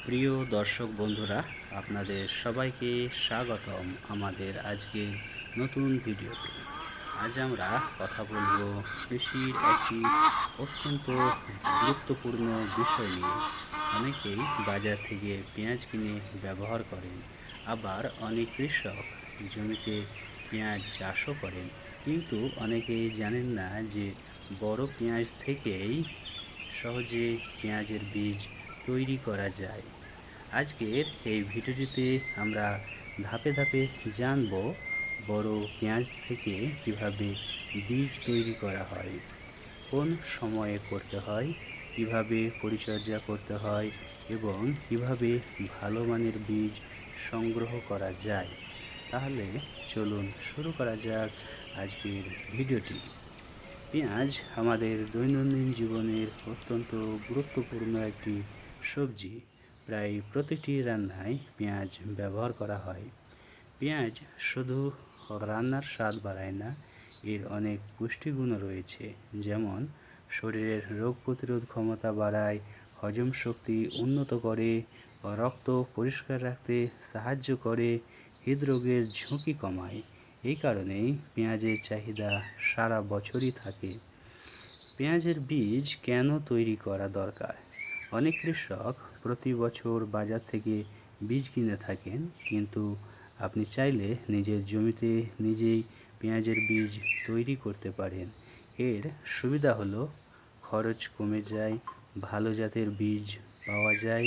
প্রিয় দর্শক বন্ধুরা, আপনাদের সবাইকে স্বাগতম আমাদের আজকের নতুন ভিডিওতে। আজ আমরা কথা বলবো কৃষির একটি অত্যন্ত গুরুত্বপূর্ণ বিষয় নিয়ে। অনেকেই বাজার থেকে পেঁয়াজ কিনে ব্যবহার করেন, আবার অনেক কৃষক জমিতে পেঁয়াজ চাষও করেন, কিন্তু অনেকেই জানেন না যে বড় পেঁয়াজ থেকেই সহজে পেঁয়াজের বীজ তৈরি করা যায়। আজকের এই ভিডিওটিতে আমরা ধাপে ধাপে জানব বড় পেঁয়াজ থেকে কিভাবে বীজ তৈরি করা হয়, কোন সময়ে করতে হয়, কিভাবে পরিচর্যা করতে হয় এবং কিভাবে ভালো মানের বীজ সংগ্রহ করা যায়। তাহলে চলুন শুরু করা যাক আজকের ভিডিওটি। পেঁয়াজ আমাদের দৈনন্দিন জীবনের অত্যন্ত গুরুত্বপূর্ণ একটি সবজি। প্রায় প্রতিটি রান্নায় পেঁয়াজ ব্যবহার করা হয়। পেঁয়াজ শুধু রান্নার স্বাদ বাড়ায় না, এর অনেক পুষ্টিগুণও রয়েছে, যেমন শরীরের রোগ প্রতিরোধ ক্ষমতা বাড়ায়, হজম শক্তি উন্নত করে, রক্ত পরিষ্কার রাখতে সাহায্য করে, হৃদরোগের ঝুঁকি কমায়। এই কারণেই পেঁয়াজের চাহিদা সারা বছরই থাকে। পেঁয়াজের বীজ কেন তৈরি করা দরকার? অনেক কৃষক প্রতি বছর বাজার থেকে বীজ কিনে থাকেন, কিন্তু আপনি চাইলে নিজের জমিতে নিজেই পেঁয়াজের বীজ তৈরি করতে পারেন। এর সুবিধা হলো খরচ কমে যায়, ভালো জাতের বীজ পাওয়া যায়,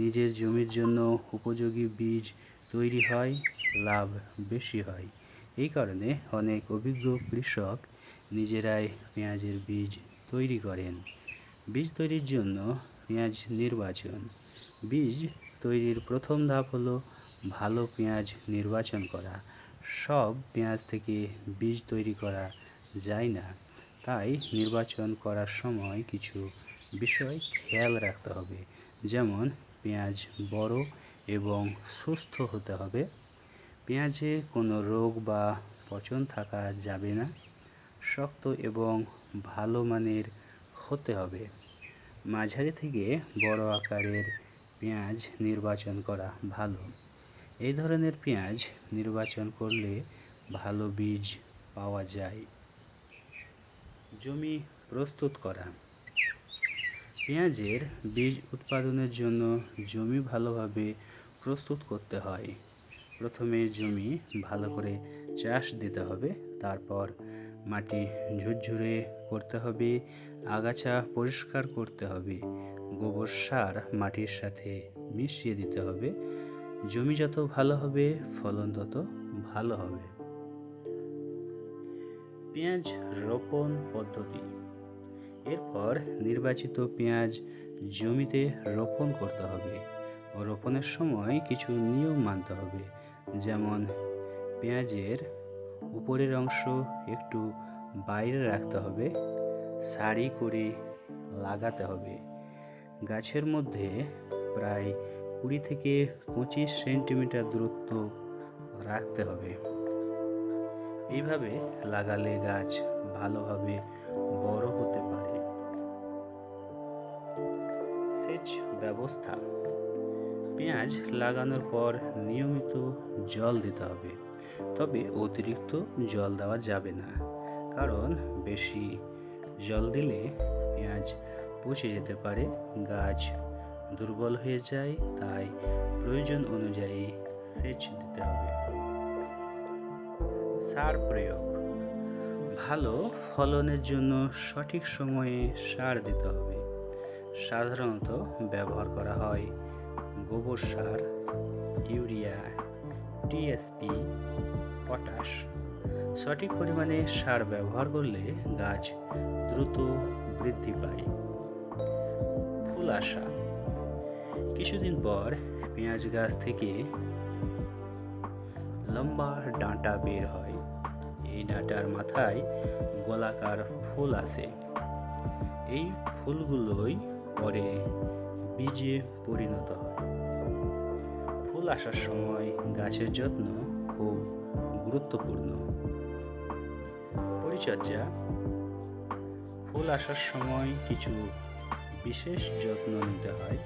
নিজের জমির জন্য উপযোগী বীজ তৈরি হয়, লাভ বেশি হয়। এই কারণে অনেক অভিজ্ঞ কৃষক নিজেরাই পেঁয়াজের বীজ তৈরি করেন। বীজ তৈরির জন্য পেঁয়াজ নির্বাচন। বীজ তৈরির প্রথম ধাপ হলো ভালো পেঁয়াজ নির্বাচন করা। সব পেঁয়াজ থেকে বীজ তৈরি করা যায় না, তাই নির্বাচন করার সময় কিছু বিষয় খেয়াল রাখতে হবে। যেমন পেঁয়াজ বড় এবং সুস্থ হতে হবে, পেঁয়াজে কোনো রোগ বা পচন থাকা যাবে না, শক্ত এবং ভালো মানের হতে হবে। মাঝারি থেকে বড় আকারের পেঁয়াজ নির্বাচন করা ভালো। এই ধরনের পেঁয়াজ নির্বাচন করলে ভালো বীজ পাওয়া যায়। জমি প্রস্তুত করা। পেঁয়াজের বীজ উৎপাদনের জন্য জমি ভালোভাবে প্রস্তুত করতে হয়। প্রথমে জমি ভালো করে চাষ দিতে হবে, তারপর মাটি ঝুরঝুরে করতে হবে, আগাছা পরিষ্কার করতে হবে, গোবর সার মাটির সাথে মিশিয়ে দিতে হবে। জমি যত ভালো হবে, ফলন তত ভালো হবে। পেঁয়াজ রোপণ পদ্ধতি। এরপর নির্বাচিত পেঁয়াজ জমিতে রোপণ করতে হবে। রোপণের সময় কিছু নিয়ম মানতে হবে, যেমন পেঁয়াজের উপরের অংশ একটু বাইরে রাখতে হবে, সারি করে লাগাতে হবে, গাছের মধ্যে প্রায় 20 থেকে 25 সেন্টিমিটার দূরত্ব রাখতে হবে। এইভাবে লাগালে গাছ ভালোভাবে বড় হতে পারে। সেচ ব্যবস্থা। পেঁয়াজ লাগানোর পর নিয়মিত জল দিতে হবে, তবে অতিরিক্ত জল দেওয়া যাবে না, কারণ বেশি জল দিলে পেঁয়াজ পচে যেতে পারে, গাছ দুর্বল হয়ে যায়, তাই প্রয়োজন অনুযায়ী সেচ দিতে হবে। সার প্রয়োগ। ভালো ফলনের জন্য সঠিক সময়ে সার দিতে হবে। সাধারণত ব্যবহার করা হয় গোবর সার, ইউরিয়া, টিএসপি, পটাশ। সঠিক পরিমাণে সার ব্যবহার করলে গাছ দ্রুত বৃদ্ধি পায়। ফুল আসা। কিছুদিন পর পেঁয়াজ গাছ থেকে লম্বা ডাঁটা বের হয়। এই ডাঁটার মাথায় গোলাকার ফুল আসে। এই ফুলগুলোই পরে বীজে পরিণত হয়। ফুল আসার সময় গাছের যত্ন খুব গুরুত্বপূর্ণ। পরিচর্যা। ফুল আসার সময় কিছু বিশেষ যত্ন নিতে হয়,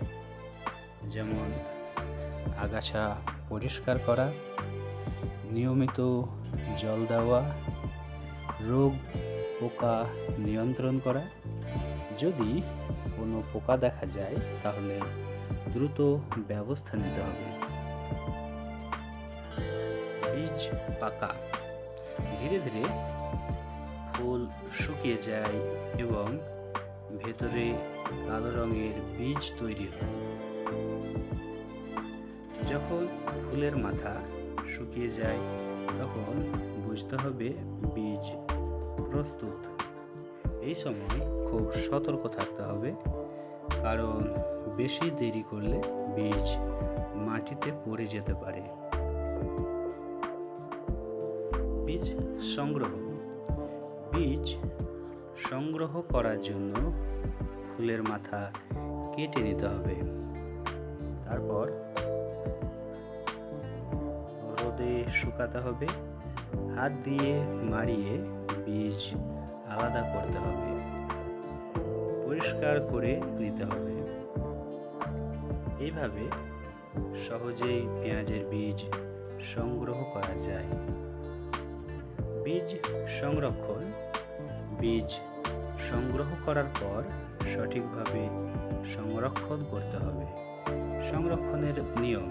যেমন আগাছা পরিষ্কার করা, নিয়মিত জল দেওয়া, রোগ পোকা নিয়ন্ত্রণ করা। যদি কোনো পোকা দেখা যায় তাহলে দ্রুত ব্যবস্থা নিতে হবে। বীজ পাকা, ধীরে ধীরে ফুল শুকিয়ে যায় এবং ভেতরে কালো রঙের বীজ তৈরি হয়। যখন ফুলের মাথা শুকিয়ে যায় তখন বুঝতে হবে বীজ প্রস্তুত। এই সময় খুব সতর্ক থাকতে হবে, কারণ বেশি দেরি করলে বীজ মাটিতে পড়ে যেতে পারে। বীজ সংগ্রহ, বীজ সংগ্রহ করার জন্য ফুলের মাথা কেটে নিতে হবে। তারপর রোদে শুকাতে হবে, হাত দিয়ে মাড়িয়ে বীজ আলাদা করতে হবে, পরিষ্কার করে নিতে হবে। এইভাবে সহজেই পেঁয়াজের বীজ সংগ্রহ করা যায়। বীজ সংরক্ষণ, বীজ সংগ্রহ করার পর সঠিকভাবে সংরক্ষণ করতে হবে। সংরক্ষণের নিয়ম: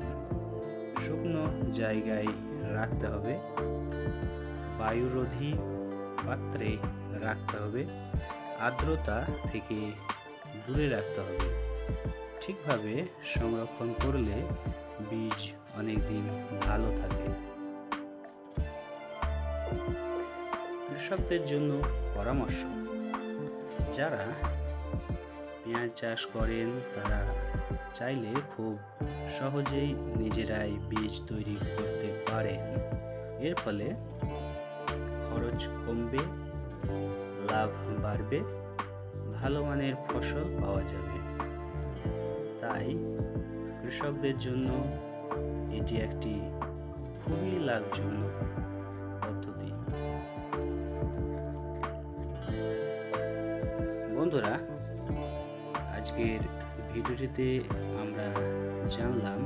শুকনো জায়গায় রাখতে হবে, বায়ুরোধী পাত্রে রাখতে হবে, আর্দ্রতা থেকে দূরে রাখতে হবে। ঠিকভাবে সংরক্ষণ করলে বীজ অনেক দিন ভালো থাকে। কৃষকদের জন্য পরামর্শ: যারা পেঁয়াজ চাষ করেন তারা চাইলে খুব সহজেই নিজেরাই বীজ তৈরি করতে পারেন। এর ফলে খরচ কমবে, লাভ বাড়বে, ভালো মানের ফসল পাওয়া যাবে। তাই কৃষকদের জন্য এটি একটি খুবই লাভজনক পদ্ধতি। বন্ধুরা, আজকের ভিডিওটিতে আমরা জানলাম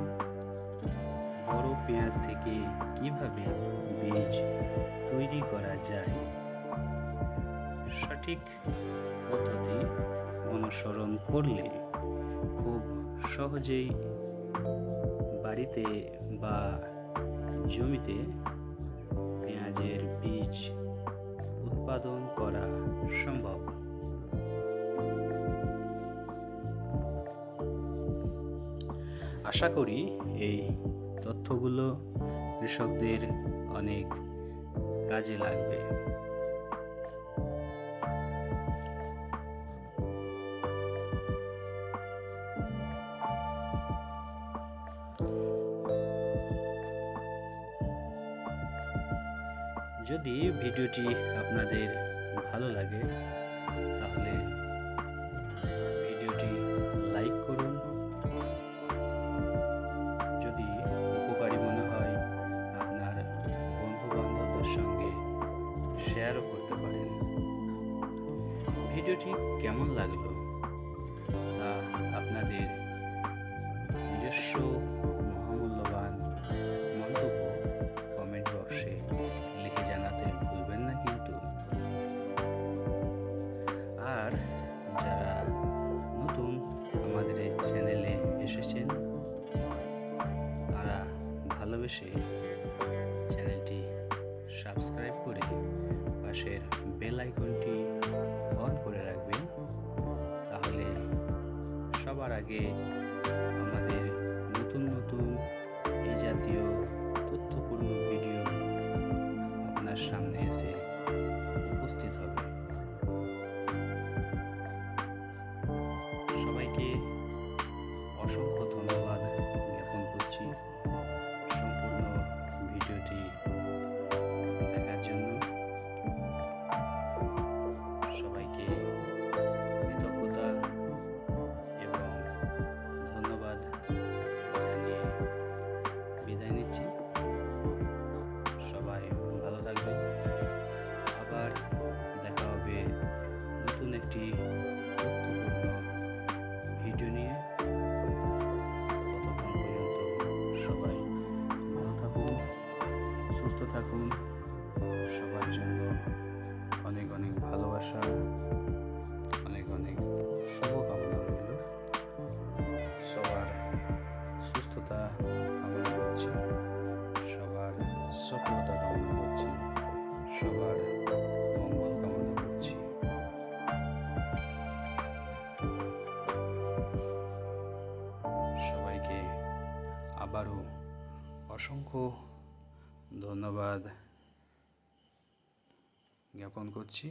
বড় পেঁয়াজ থেকে কিভাবে বীজ তৈরি করা যায়। সঠিক পদ্ধতি অনুসরণ করলে খুব সহজেই বাড়িতে বা জমিতে পেঁয়াজের বীজ উৎপাদন করা সম্ভব। আশা করি এই তথ্যগুলো কৃষকদের অনেক কাজে লাগবে। যদি ভিডিওটি আপনাদের ভালো লাগে তাহলে ভিডিওটি লাইক করুন। যদি উপকারী মনে হয় আপনার বন্ধু বান্ধবদের সঙ্গে শেয়ারও করতে পারেন। ভিডিওটি কেমন লাগলো তা আপনাদের নিজস্ব মহামূল্যবান মন্তব্য কমেন্ট বক্সে লিখে জানাতে ভুলবেন না কিন্তু। আর যারা নতুন আমাদের এই চ্যানেলে এসেছেন তারা ভালোবেসে চ্যানেলটি সাবস্ক্রাইব করে পাশের বেল আইকনটি অন করে রাখবেন। তাহলে সবার আগে আমাদের নতুন নতুন এই জাতীয় তথ্যপূর্ণ ভিডিও আপনার সামনে এসে উপস্থিত হবে। সবাইকে অসংখ্য ধন্যবাদ জ্ঞাপন করছি সম্পূর্ণ ভিডিওটি দেখার জন্য। সবাইকে কৃতজ্ঞতা এবং ধন্যবাদ জানিয়ে বিদায় নিচ্ছি। সবাই ভালো থাকবেন। আবার দেখা হবে নতুন একটি তথ্যপূর্ণ ভিডিও নিয়ে। সবাই ভালো থাকুন, সুস্থ থাকুন। সবার জন্য অনেক অনেক ভালোবাসা, অনেক অনেক শুভকামনা রইল। সবার সুস্থতা কামনা করছি, সবার সফলতা কামনা করছি, সবার মঙ্গল কামনা করছি। সবাইকে আবারও অসংখ্য ধন্যবাদ জ্ঞাপন করছি।